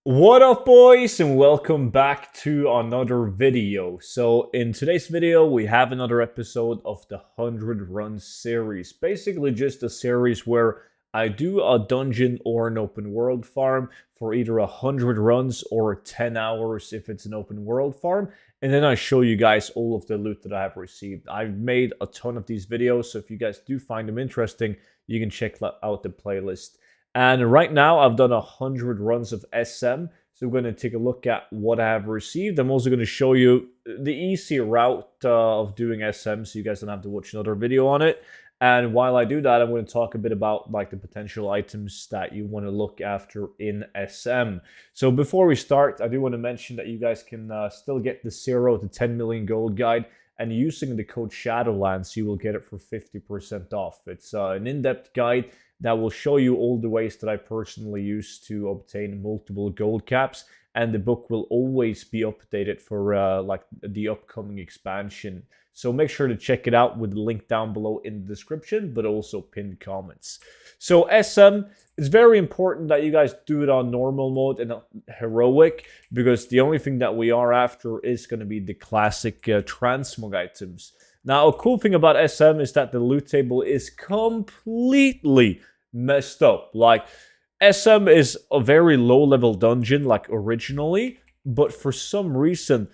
What up, boys, and welcome back to another video. So in today's video we have another episode of the 100 run series, basically just a series where I do a dungeon or an open world farm for either 100 runs or 10 hours if it's an open world farm, and then I show you guys all of the loot that I have received. I've made a ton of these videos, so if you guys do find them interesting, you can check out the playlist. And right now, I've done 100 runs of SM. So we're going to take a look at what I have received. I'm also going to show you the easy route of doing SM, so you guys don't have to watch another video on it. And while I do that, I'm going to talk a bit about like the potential items that you want to look after in SM. So before we start, I do want to mention that you guys can still get the 0 to 10 million gold guide. And using the code Shadowlands, you will get it for 50% off. It's an in-depth guide that will show you all the ways that I personally use to obtain multiple gold caps, and the book will always be updated for like the upcoming expansion. So make sure to check it out with the link down below in the description, but also pinned comments. So SM, it's very important that you guys do it on normal mode and not heroic, because the only thing that we are after is going to be the classic transmog items. Now, a cool thing about SM is that the loot table is completely messed up. Like, SM is a very low level dungeon, like originally, but for some reason,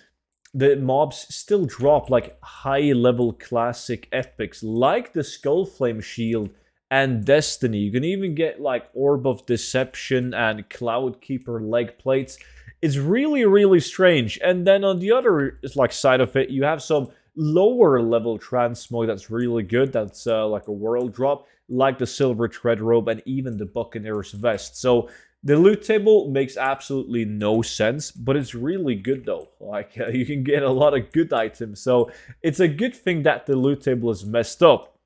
the mobs still drop like high level classic epics, like the Skullflame Shield and Destiny. You can even get like Orb of Deception and Cloudkeeper leg plates. It's really, really strange. And then on the other like side of it, you have some lower level transmog that's really good. That's like a world drop, like the Silver Tread Robe and even the Buccaneer's Vest. So the loot table makes absolutely no sense, but it's really good though. Like you can get a lot of good items. So it's a good thing that the loot table is messed up.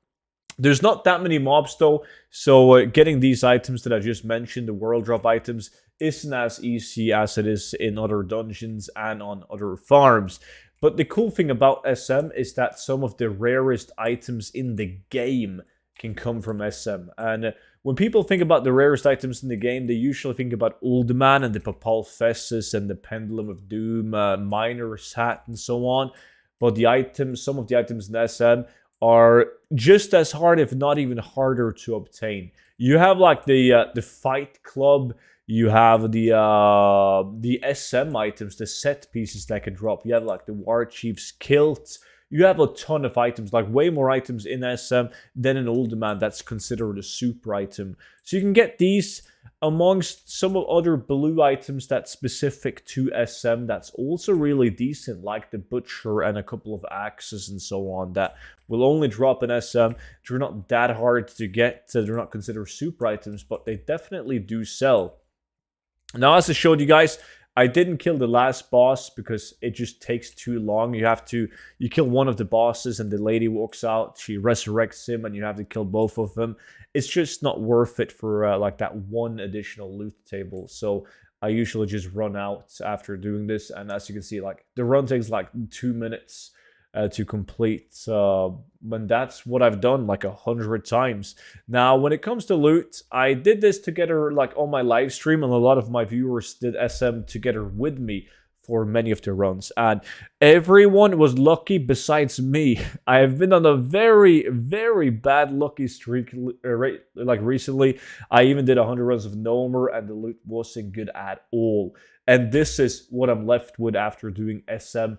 There's not that many mobs though, so getting these items that I just mentioned, the world drop items, isn't as easy as it is in other dungeons and on other farms. But the cool thing about SM is that some of the rarest items in the game can come from SM. And when people think about the rarest items in the game, they usually think about Uldaman and the Papal Festus and the Pendulum of Doom, Miner's Hat, and so on. But the items, some of the items in SM are just as hard, if not even harder, to obtain. You have like the Fight Club. You have the SM items, the set pieces that can drop. You have like the War Chief's kilts. You have a ton of items, like way more items in SM than in Uldaman that's considered a super item. So you can get these amongst some of other blue items that's specific to SM that's also really decent, like the Butcher and a couple of axes and so on that will only drop in SM. They're not that hard to get, so they're not considered super items, but they definitely do sell. Now, as I showed you guys, I didn't kill the last boss because it just takes too long. You kill one of the bosses and the lady walks out, she resurrects him, and you have to kill both of them. It's just not worth it for like that one additional loot table. So I usually just run out after doing this, and as you can see, like the run takes like 2 minutes to complete. And that's what I've done like 100 times. Now, when it comes to loot, I did this together like on my live stream, and a lot of my viewers did SM together with me for many of the runs, and everyone was lucky besides me. I have been on a very, very bad lucky streak like recently. I even did 100 runs of Nomer, and the loot wasn't good at all. And this is what I'm left with after doing SM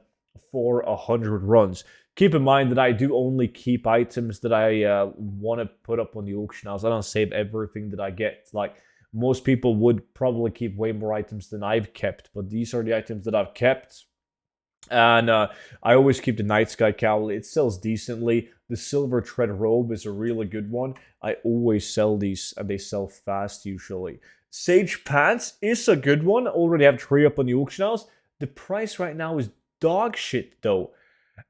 for 100 runs. Keep in mind that I do only keep items that I want to put up on the auction house. I don't save everything that I get. Like most people would probably keep way more items than I've kept, but these are the items that I've kept. And I always keep the Night Sky Cowl. It sells decently. The Silver Tread Robe is a really good one. I always sell these, and they sell fast usually. Sage Pants is a good one. I already have 3 up on the auction house. The price right now is dog shit though.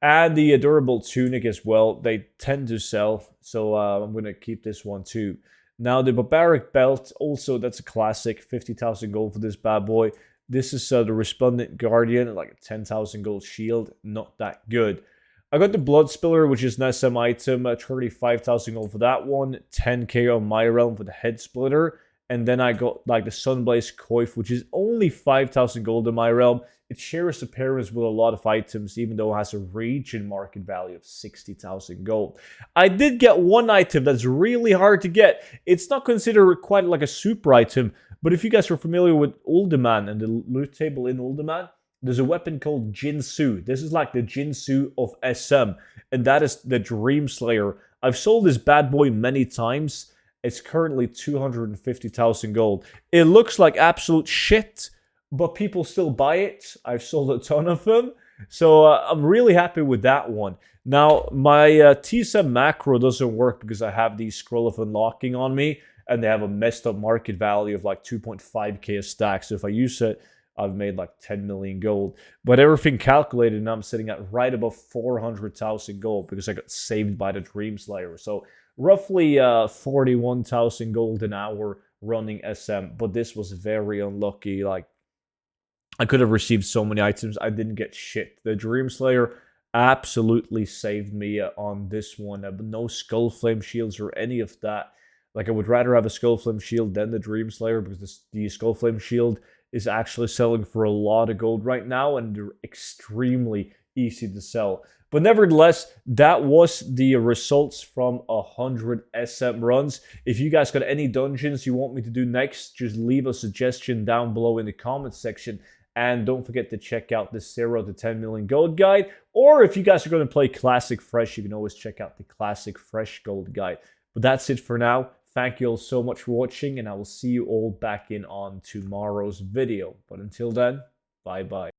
And the durable tunic as well, they tend to sell, so I'm going to keep this one too. Now the barbaric belt, also that's a classic, 50,000 gold for this bad boy. This is the resplendent guardian, like a 10,000 gold shield, not that good. I got the blood spiller, which is an SM item, 35,000 gold for that one, 10k on my realm for the head splitter. And then I got like the Sunblaze Coif, which is only only 5,000 gold in my realm. It shares appearance with a lot of items, even though it has a region market value of 60,000 gold. I did get one item that's really hard to get. It's not considered quite like a super item, but if you guys are familiar with Uldaman and the loot table in Uldaman, there's a weapon called Jinsu. This is like the Jinsu of SM, and that is the Dream Slayer. I've sold this bad boy many times. It's currently 250,000 gold. It looks like absolute shit, but people still buy it. I've sold a ton of them. So I'm really happy with that one. Now, my TSM macro doesn't work because I have the Scroll of Unlocking on me, and they have a messed up market value of like 2.5k a stack. So if I use it, I've made like 10 million gold. But everything calculated, and I'm sitting at right above 400,000 gold because I got saved by the Dream Slayer. So roughly 41,000 gold an hour running SM. But this was very unlucky. Like, I could have received so many items. I didn't get shit. The Dream Slayer absolutely saved me on this one. No Skull Flame shields or any of that. Like, I would rather have a Skull Flame shield than the Dream Slayer because the Skull Flame shield is actually selling for a lot of gold right now, and they're extremely easy to sell. But nevertheless, that was the results from 100 SM runs. If you guys got any dungeons you want me to do next, just leave a suggestion down below in the comments section. And don't forget to check out the 0 to 10 million gold guide. Or if you guys are going to play Classic Fresh, you can always check out the Classic Fresh gold guide. But that's it for now. Thank you all so much for watching, and I will see you all back in on tomorrow's video. But until then, bye-bye.